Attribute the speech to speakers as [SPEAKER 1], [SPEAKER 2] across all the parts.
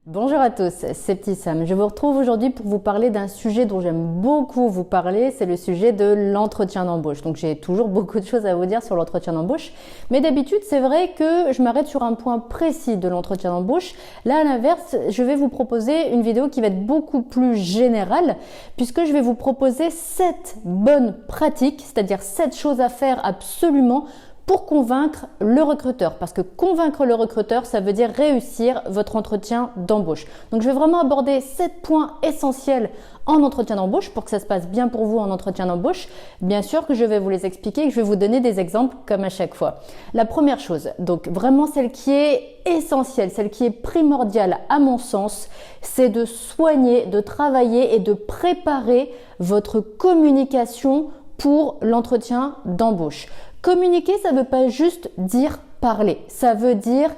[SPEAKER 1] Bonjour à tous, c'est Petit Sam. Je vous retrouve aujourd'hui pour vous parler d'un sujet dont j'aime beaucoup vous parler, c'est le sujet de l'entretien d'embauche. Donc j'ai toujours beaucoup de choses à vous dire sur l'entretien d'embauche, mais d'habitude c'est vrai que je m'arrête sur un point précis de l'entretien d'embauche. Là à l'inverse, je vais vous proposer une vidéo qui va être beaucoup plus générale puisque je vais vous proposer 7 bonnes pratiques, c'est-à-dire 7 choses à faire absolument pour convaincre le recruteur, parce que convaincre le recruteur, ça veut dire réussir votre entretien d'embauche. Donc je vais vraiment aborder 7 points essentiels en entretien d'embauche pour que ça se passe bien pour vous en entretien d'embauche. Bien sûr que je vais vous les expliquer et que je vais vous donner des exemples comme à chaque fois. La première chose, donc vraiment celle qui est essentielle, celle qui est primordiale à mon sens, c'est de soigner, de travailler et de préparer votre communication pour l'entretien d'embauche. Communiquer, ça ne veut pas juste dire parler, ça veut dire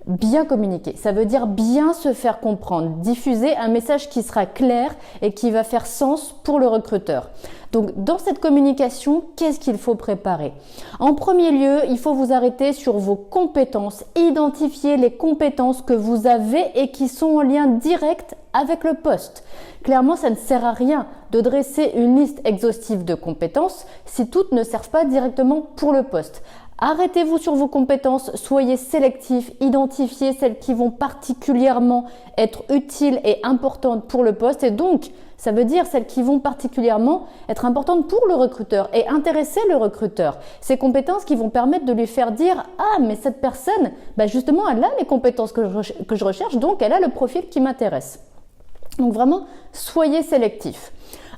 [SPEAKER 1] bien communiquer, ça veut dire bien se faire comprendre, diffuser un message qui sera clair et qui va faire sens pour le recruteur. Donc dans cette communication, qu'est-ce qu'il faut préparer? En premier lieu, il faut vous arrêter sur vos compétences, identifier les compétences que vous avez et qui sont en lien direct avec le poste. Clairement, ça ne sert à rien de dresser une liste exhaustive de compétences si toutes ne servent pas directement pour le poste. Arrêtez-vous sur vos compétences, soyez sélectifs, identifiez celles qui vont particulièrement être utiles et importantes pour le poste et donc ça veut dire celles qui vont particulièrement être importantes pour le recruteur et intéresser le recruteur. Ces compétences qui vont permettre de lui faire dire « Ah, mais cette personne, justement, elle a les compétences que je recherche, donc elle a le profil qui m'intéresse. » Donc vraiment, soyez sélectifs.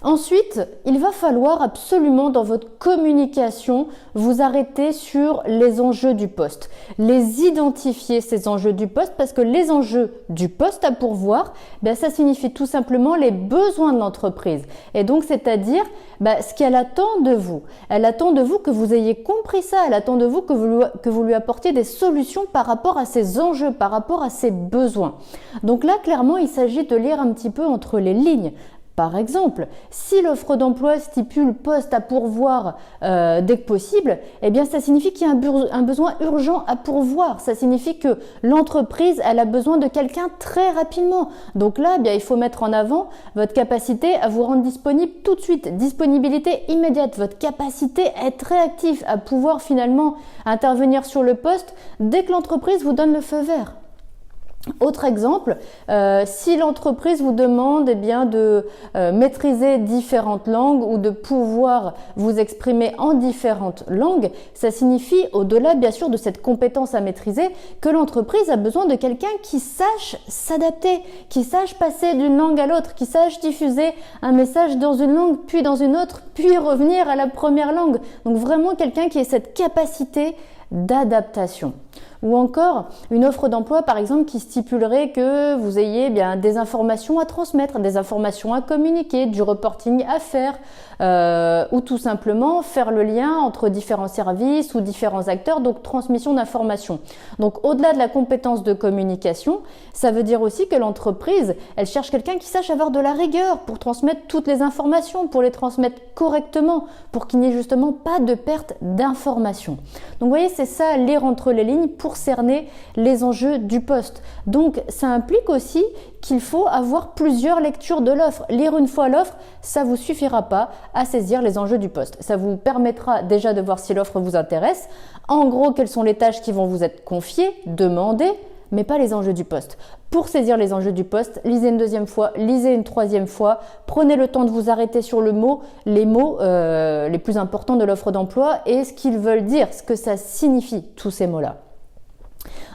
[SPEAKER 1] Ensuite, il va falloir absolument dans votre communication vous arrêter sur les enjeux du poste. Les identifier ces enjeux du poste parce que les enjeux du poste à pourvoir, ça signifie tout simplement les besoins de l'entreprise. Et donc, c'est-à-dire ce qu'elle attend de vous. Elle attend de vous que vous ayez compris ça. Elle attend de vous que vous lui apportiez des solutions par rapport à ses enjeux, par rapport à ses besoins. Donc là, clairement, il s'agit de lire un petit peu entre les lignes. Par exemple, si l'offre d'emploi stipule poste à pourvoir dès que possible, ça signifie qu'il y a un besoin urgent à pourvoir. Ça signifie que l'entreprise, elle a besoin de quelqu'un très rapidement. Donc là, il faut mettre en avant votre capacité à vous rendre disponible tout de suite, disponibilité immédiate, votre capacité à être réactif, à pouvoir finalement intervenir sur le poste dès que l'entreprise vous donne le feu vert. Autre exemple, si l'entreprise vous demande de maîtriser différentes langues ou de pouvoir vous exprimer en différentes langues, ça signifie au-delà bien sûr de cette compétence à maîtriser que l'entreprise a besoin de quelqu'un qui sache s'adapter, qui sache passer d'une langue à l'autre, qui sache diffuser un message dans une langue puis dans une autre, puis revenir à la première langue. Donc vraiment quelqu'un qui ait cette capacité d'adaptation. Ou encore une offre d'emploi par exemple qui stipulerait que vous ayez des informations à transmettre, des informations à communiquer, du reporting à faire ou tout simplement faire le lien entre différents services ou différents acteurs, donc transmission d'informations. Donc au-delà de la compétence de communication, ça veut dire aussi que l'entreprise, elle cherche quelqu'un qui sache avoir de la rigueur pour transmettre toutes les informations, pour les transmettre correctement, pour qu'il n'y ait justement pas de perte d'informations. Donc vous voyez, c'est ça, lire entre les lignes pour cerner les enjeux du poste. Donc ça implique aussi qu'il faut avoir plusieurs lectures de l'offre. Lire une fois l'offre, ça ne vous suffira pas à saisir les enjeux du poste. Ça vous permettra déjà de voir si l'offre vous intéresse. En gros, quelles sont les tâches qui vont vous être confiées, demandées, mais pas les enjeux du poste. Pour saisir les enjeux du poste, lisez une deuxième fois, lisez une troisième fois, prenez le temps de vous arrêter sur les mots les plus importants de l'offre d'emploi et ce qu'ils veulent dire, ce que ça signifie, tous ces mots-là.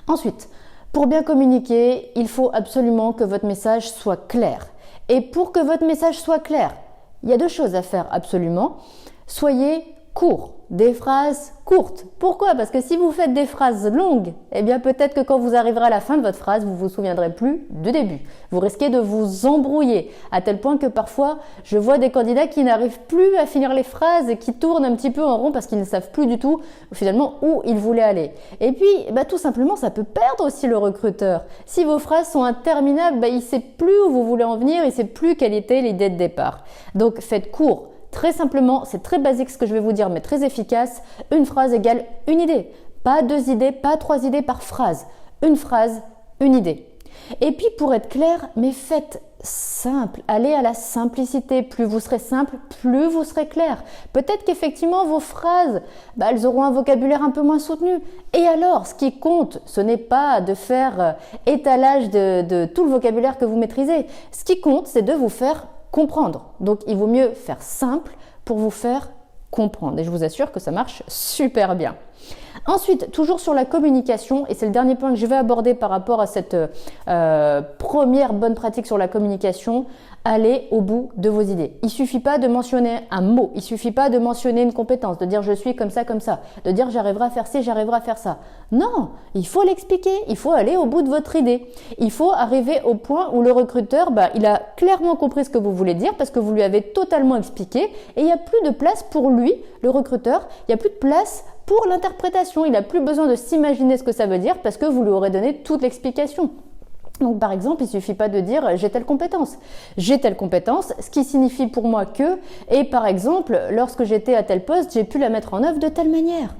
[SPEAKER 1] Ensuite, pour bien communiquer, il faut absolument que votre message soit clair. Et pour que votre message soit clair, il y a 2 choses à faire absolument. Soyez court, des phrases courtes. Pourquoi? Parce que si vous faites des phrases longues, peut-être que quand vous arriverez à la fin de votre phrase, vous ne vous souviendrez plus du début. Vous risquez de vous embrouiller à tel point que parfois, je vois des candidats qui n'arrivent plus à finir les phrases et qui tournent un petit peu en rond parce qu'ils ne savent plus du tout finalement où ils voulaient aller. Et puis, tout simplement, ça peut perdre aussi le recruteur. Si vos phrases sont interminables, il ne sait plus où vous voulez en venir, il ne sait plus quelle était l'idée de départ. Donc, faites court. Très simplement, c'est très basique ce que je vais vous dire, mais très efficace. Une phrase égale une idée. Pas 2 idées, pas 3 idées par phrase. Une phrase, une idée. Et puis pour être clair, mais faites simple, allez à la simplicité. Plus vous serez simple, plus vous serez clair. Peut-être qu'effectivement vos phrases, elles auront un vocabulaire un peu moins soutenu. Et alors, ce qui compte, ce n'est pas de faire étalage de tout le vocabulaire que vous maîtrisez. Ce qui compte, c'est de vous faire comprendre. Donc il vaut mieux faire simple pour vous faire comprendre. Et je vous assure que ça marche super bien. Ensuite, toujours sur la communication, et c'est le dernier point que je vais aborder par rapport à cette première bonne pratique sur la communication, allez au bout de vos idées. Il suffit pas de mentionner un mot, il suffit pas de mentionner une compétence, de dire je suis comme ça, de dire j'arriverai à faire ci, j'arriverai à faire ça. Non, il faut l'expliquer, il faut aller au bout de votre idée. Il faut arriver au point où le recruteur, il a clairement compris ce que vous voulez dire parce que vous lui avez totalement expliqué et il n'y a plus de place pour lui, le recruteur, il n'y a plus de place pour l'interprétation. Il n'a plus besoin de s'imaginer ce que ça veut dire parce que vous lui aurez donné toute l'explication. Donc par exemple, il suffit pas de dire j'ai telle compétence. J'ai telle compétence, ce qui signifie pour moi que, et par exemple, lorsque j'étais à tel poste, j'ai pu la mettre en œuvre de telle manière.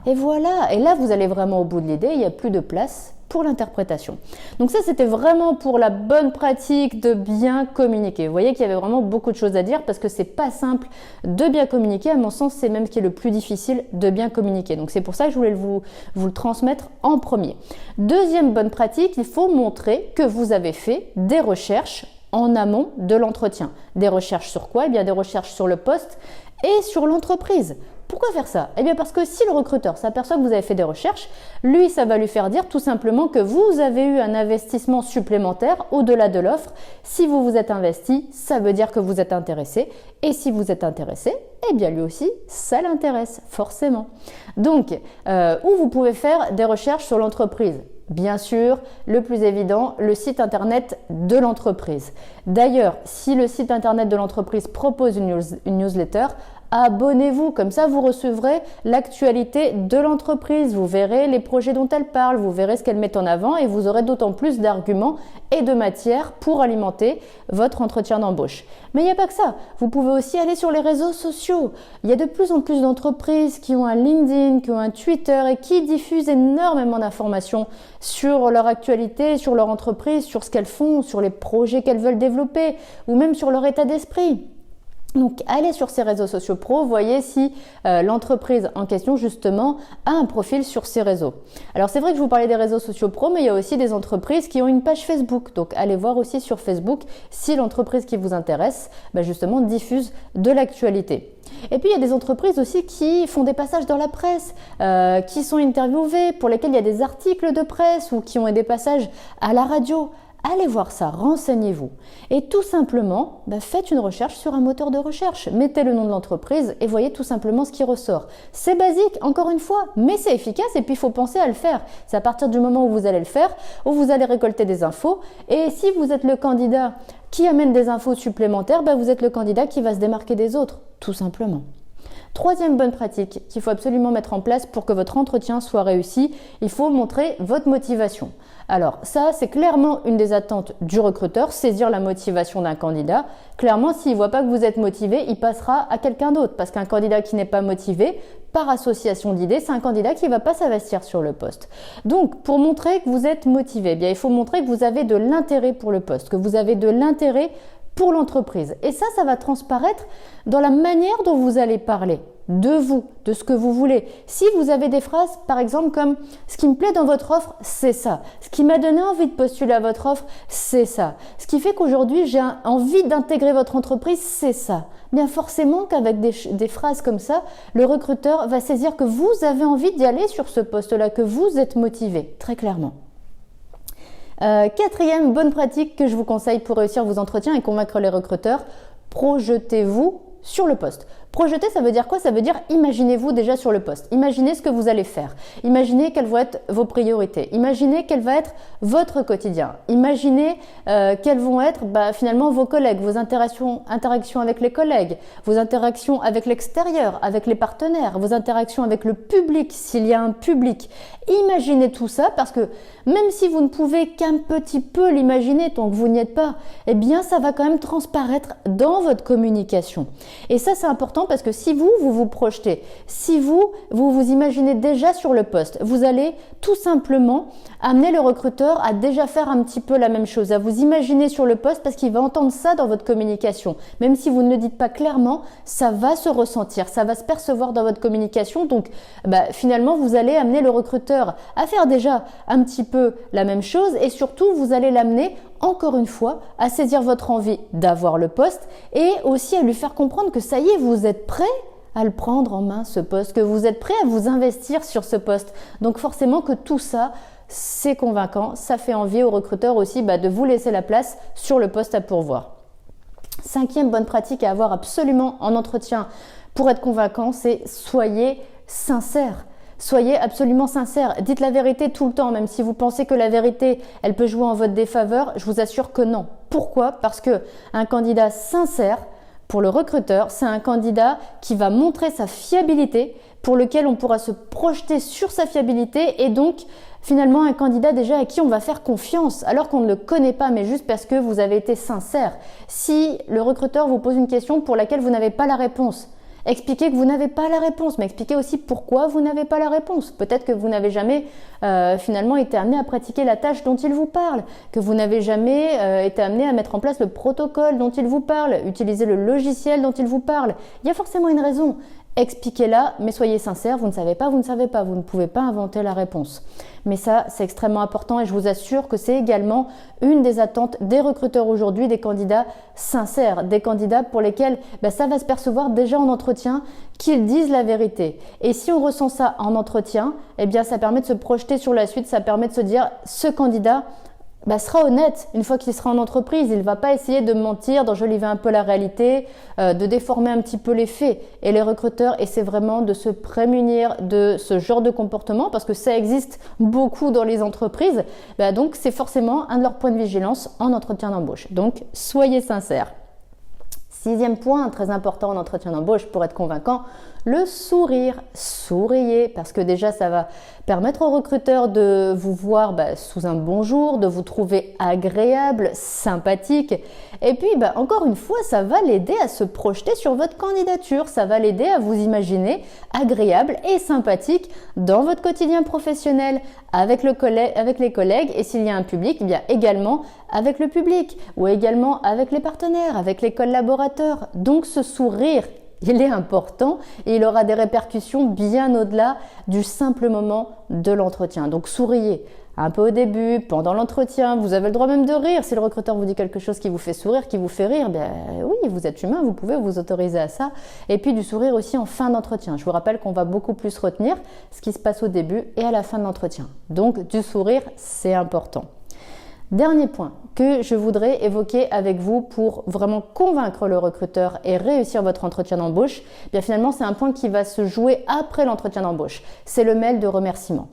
[SPEAKER 1] Et voilà, et là vous allez vraiment au bout de l'idée, il n'y a plus de place pour l'interprétation. Donc ça, c'était vraiment pour la bonne pratique de bien communiquer. Vous voyez qu'il y avait vraiment beaucoup de choses à dire parce que c'est pas simple de bien communiquer. À mon sens, c'est même ce qui est le plus difficile de bien communiquer. Donc c'est pour ça que je voulais vous le transmettre en premier. Deuxième bonne pratique, il faut montrer que vous avez fait des recherches en amont de l'entretien. Des recherches sur quoi? Eh bien, des recherches sur le poste et sur l'entreprise. Pourquoi faire ça? Eh bien parce que si le recruteur s'aperçoit que vous avez fait des recherches, lui, ça va lui faire dire tout simplement que vous avez eu un investissement supplémentaire au-delà de l'offre. Si vous vous êtes investi, ça veut dire que vous êtes intéressé. Et si vous êtes intéressé, eh bien lui aussi, ça l'intéresse, forcément. Donc, où vous pouvez faire des recherches sur l'entreprise? Bien sûr, le plus évident, le site internet de l'entreprise. D'ailleurs, si le site internet de l'entreprise propose une newsletter, abonnez-vous, comme ça vous recevrez l'actualité de l'entreprise, vous verrez les projets dont elle parle, vous verrez ce qu'elle met en avant et vous aurez d'autant plus d'arguments et de matière pour alimenter votre entretien d'embauche. Mais il n'y a pas que ça, vous pouvez aussi aller sur les réseaux sociaux. Il y a de plus en plus d'entreprises qui ont un LinkedIn, qui ont un Twitter et qui diffusent énormément d'informations sur leur actualité, sur leur entreprise, sur ce qu'elles font, sur les projets qu'elles veulent développer ou même sur leur état d'esprit. Donc, allez sur ces réseaux sociaux pro, voyez si l'entreprise en question, justement, a un profil sur ces réseaux. Alors, c'est vrai que je vous parlais des réseaux sociaux pro, mais il y a aussi des entreprises qui ont une page Facebook. Donc, allez voir aussi sur Facebook si l'entreprise qui vous intéresse, justement, diffuse de l'actualité. Et puis, il y a des entreprises aussi qui font des passages dans la presse, qui sont interviewées, pour lesquelles il y a des articles de presse ou qui ont des passages à la radio. Allez voir ça, renseignez-vous. Et tout simplement, faites une recherche sur un moteur de recherche. Mettez le nom de l'entreprise et voyez tout simplement ce qui ressort. C'est basique, encore une fois, mais c'est efficace et puis il faut penser à le faire. C'est à partir du moment où vous allez le faire, où vous allez récolter des infos. Et si vous êtes le candidat qui amène des infos supplémentaires, vous êtes le candidat qui va se démarquer des autres, tout simplement. Troisième bonne pratique qu'il faut absolument mettre en place pour que votre entretien soit réussi, il faut montrer votre motivation. Alors ça, c'est clairement une des attentes du recruteur, saisir la motivation d'un candidat. Clairement, s'il ne voit pas que vous êtes motivé, il passera à quelqu'un d'autre parce qu'un candidat qui n'est pas motivé, par association d'idées, c'est un candidat qui ne va pas s'investir sur le poste. Donc, pour montrer que vous êtes motivé, il faut montrer que vous avez de l'intérêt pour le poste, que vous avez de l'intérêt pour l'entreprise. Et ça va transparaître dans la manière dont vous allez parler de vous, de ce que vous voulez. Si vous avez des phrases, par exemple, comme « ce qui me plaît dans votre offre, c'est ça. Ce qui m'a donné envie de postuler à votre offre, c'est ça. Ce qui fait qu'aujourd'hui, j'ai envie d'intégrer votre entreprise, c'est ça. » Bien forcément qu'avec des phrases comme ça, le recruteur va saisir que vous avez envie d'y aller sur ce poste-là, que vous êtes motivé, très clairement. Quatrième bonne pratique que je vous conseille pour réussir vos entretiens et convaincre les recruteurs, projetez-vous sur le poste. Projeter, ça veut dire quoi? Ça veut dire imaginez-vous déjà sur le poste. Imaginez ce que vous allez faire. Imaginez quelles vont être vos priorités. Imaginez quel va être votre quotidien. Imaginez quelles vont être finalement vos collègues, vos interactions avec les collègues, vos interactions avec l'extérieur, avec les partenaires, vos interactions avec le public, s'il y a un public. Imaginez tout ça parce que même si vous ne pouvez qu'un petit peu l'imaginer tant que vous n'y êtes pas, eh bien ça va quand même transparaître dans votre communication. Et ça, c'est important parce que si vous vous projetez, si vous vous imaginez déjà sur le poste, vous allez tout simplement amener le recruteur à déjà faire un petit peu la même chose, à vous imaginer sur le poste parce qu'il va entendre ça dans votre communication. Même si vous ne le dites pas clairement, ça va se ressentir, ça va se percevoir dans votre communication. Donc, finalement, vous allez amener le recruteur à faire déjà un petit peu la même chose et surtout, vous allez l'amener encore une fois à saisir votre envie d'avoir le poste et aussi à lui faire comprendre que ça y est, vous êtes prêt à le prendre en main ce poste, que vous êtes prêt à vous investir sur ce poste. Donc forcément que tout ça, c'est convaincant, ça fait envie aux recruteurs aussi de vous laisser la place sur le poste à pourvoir. 5e bonne pratique à avoir absolument en entretien pour être convaincant, c'est soyez sincère. Soyez absolument sincère. Dites la vérité tout le temps, même si vous pensez que la vérité, elle peut jouer en votre défaveur, je vous assure que non. Pourquoi ? Parce que un candidat sincère, pour le recruteur, c'est un candidat qui va montrer sa fiabilité, pour lequel on pourra se projeter sur sa fiabilité et donc finalement un candidat déjà à qui on va faire confiance alors qu'on ne le connaît pas mais juste parce que vous avez été sincère. Si le recruteur vous pose une question pour laquelle vous n'avez pas la réponse, expliquez que vous n'avez pas la réponse, mais expliquez aussi pourquoi vous n'avez pas la réponse. Peut-être que vous n'avez jamais finalement été amené à pratiquer la tâche dont il vous parle, que vous n'avez jamais été amené à mettre en place le protocole dont il vous parle, utiliser le logiciel dont il vous parle. Il y a forcément une raison. Expliquez-la, mais soyez sincère, vous ne savez pas, vous ne pouvez pas inventer la réponse. Mais ça, c'est extrêmement important et je vous assure que c'est également une des attentes des recruteurs aujourd'hui, des candidats sincères, des candidats pour lesquels ça va se percevoir déjà en entretien qu'ils disent la vérité. Et si on ressent ça en entretien, ça permet de se projeter sur la suite, ça permet de se dire ce candidat sera honnête une fois qu'il sera en entreprise. Il ne va pas essayer de mentir, d'enjoliver un peu la réalité, de déformer un petit peu les faits. Et les recruteurs essaient vraiment de se prémunir de ce genre de comportement parce que ça existe beaucoup dans les entreprises. Donc, c'est forcément un de leurs points de vigilance en entretien d'embauche. Donc, soyez sincères. 6e point, très important en entretien d'embauche pour être convaincant, le sourire. Souriez parce que déjà ça va permettre au recruteur de vous voir sous un bon jour, de vous trouver agréable, sympathique. Et puis encore une fois, ça va l'aider à se projeter sur votre candidature. Ça va l'aider à vous imaginer agréable et sympathique dans votre quotidien professionnel, avec les collègues et s'il y a un public, également avec le public ou également avec les partenaires, avec les collaborateurs. Donc ce sourire, il est important et il aura des répercussions bien au-delà du simple moment de l'entretien. Donc souriez un peu au début, pendant l'entretien, vous avez le droit même de rire. Si le recruteur vous dit quelque chose qui vous fait sourire, qui vous fait rire, oui, vous êtes humain, vous pouvez vous autoriser à ça. Et puis du sourire aussi en fin d'entretien. Je vous rappelle qu'on va beaucoup plus retenir ce qui se passe au début et à la fin de l'entretien. Donc du sourire, c'est important. Dernier point que je voudrais évoquer avec vous pour vraiment convaincre le recruteur et réussir votre entretien d'embauche, finalement c'est un point qui va se jouer après l'entretien d'embauche. C'est le mail de remerciement.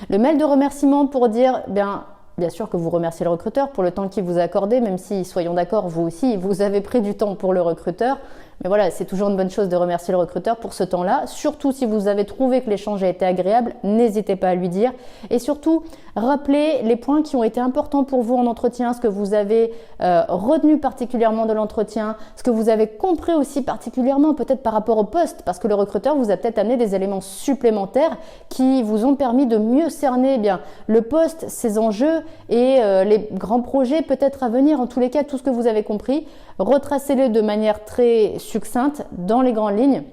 [SPEAKER 1] Le mail de remerciement pour dire bien sûr que vous remerciez le recruteur pour le temps qu'il vous a accordé, même si, soyons d'accord, vous aussi, vous avez pris du temps pour le recruteur. Mais voilà, c'est toujours une bonne chose de remercier le recruteur pour ce temps-là. Surtout si vous avez trouvé que l'échange a été agréable, n'hésitez pas à lui dire. Et surtout, rappelez les points qui ont été importants pour vous en entretien, ce que vous avez retenu particulièrement de l'entretien, ce que vous avez compris aussi particulièrement peut-être par rapport au poste, parce que le recruteur vous a peut-être amené des éléments supplémentaires qui vous ont permis de mieux cerner le poste, ses enjeux et les grands projets peut-être à venir. En tous les cas, tout ce que vous avez compris, retracez-le de manière très succincte dans les grandes lignes.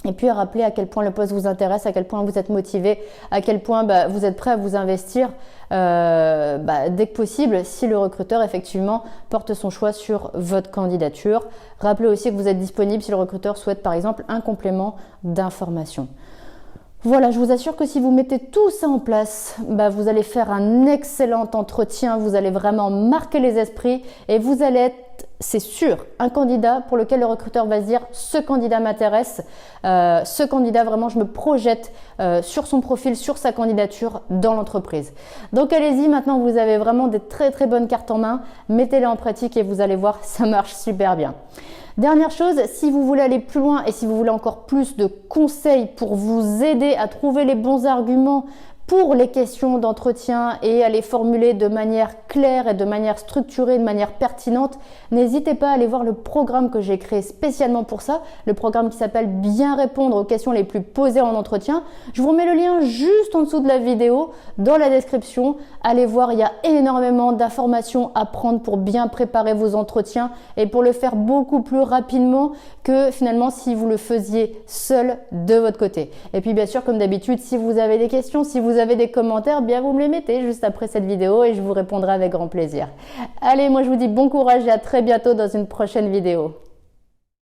[SPEAKER 1] Et puis rappelez à quel point le poste vous intéresse, à quel point vous êtes motivé, à quel point vous êtes prêt à vous investir dès que possible si le recruteur effectivement porte son choix sur votre candidature. Rappelez aussi que vous êtes disponible si le recruteur souhaite par exemple un complément d'information. Voilà, je vous assure que si vous mettez tout ça en place, vous allez faire un excellent entretien, vous allez vraiment marquer les esprits et vous allez être, c'est sûr, un candidat pour lequel le recruteur va se dire « ce candidat m'intéresse, ce candidat vraiment je me projette sur son profil, sur sa candidature dans l'entreprise ». Donc allez-y, maintenant vous avez vraiment des très très bonnes cartes en main, mettez-les en pratique et vous allez voir, ça marche super bien. Dernière chose, si vous voulez aller plus loin et si vous voulez encore plus de conseils pour vous aider à trouver les bons arguments pour les questions d'entretien et à les formuler de manière claire et de manière structurée, de manière pertinente, n'hésitez pas à aller voir le programme que j'ai créé spécialement pour ça, le programme qui s'appelle Bien répondre aux questions les plus posées en entretien. Je vous mets le lien juste en dessous de la vidéo, dans la description. Allez voir, il y a énormément d'informations à prendre pour bien préparer vos entretiens et pour le faire beaucoup plus rapidement que finalement si vous le faisiez seul de votre côté. Et puis bien sûr, comme d'habitude, si vous avez des questions, si vous avez des commentaires, bien vous me les mettez juste après cette vidéo et je vous répondrai avec grand plaisir. Allez, moi je vous dis bon courage et à très bientôt dans une prochaine vidéo.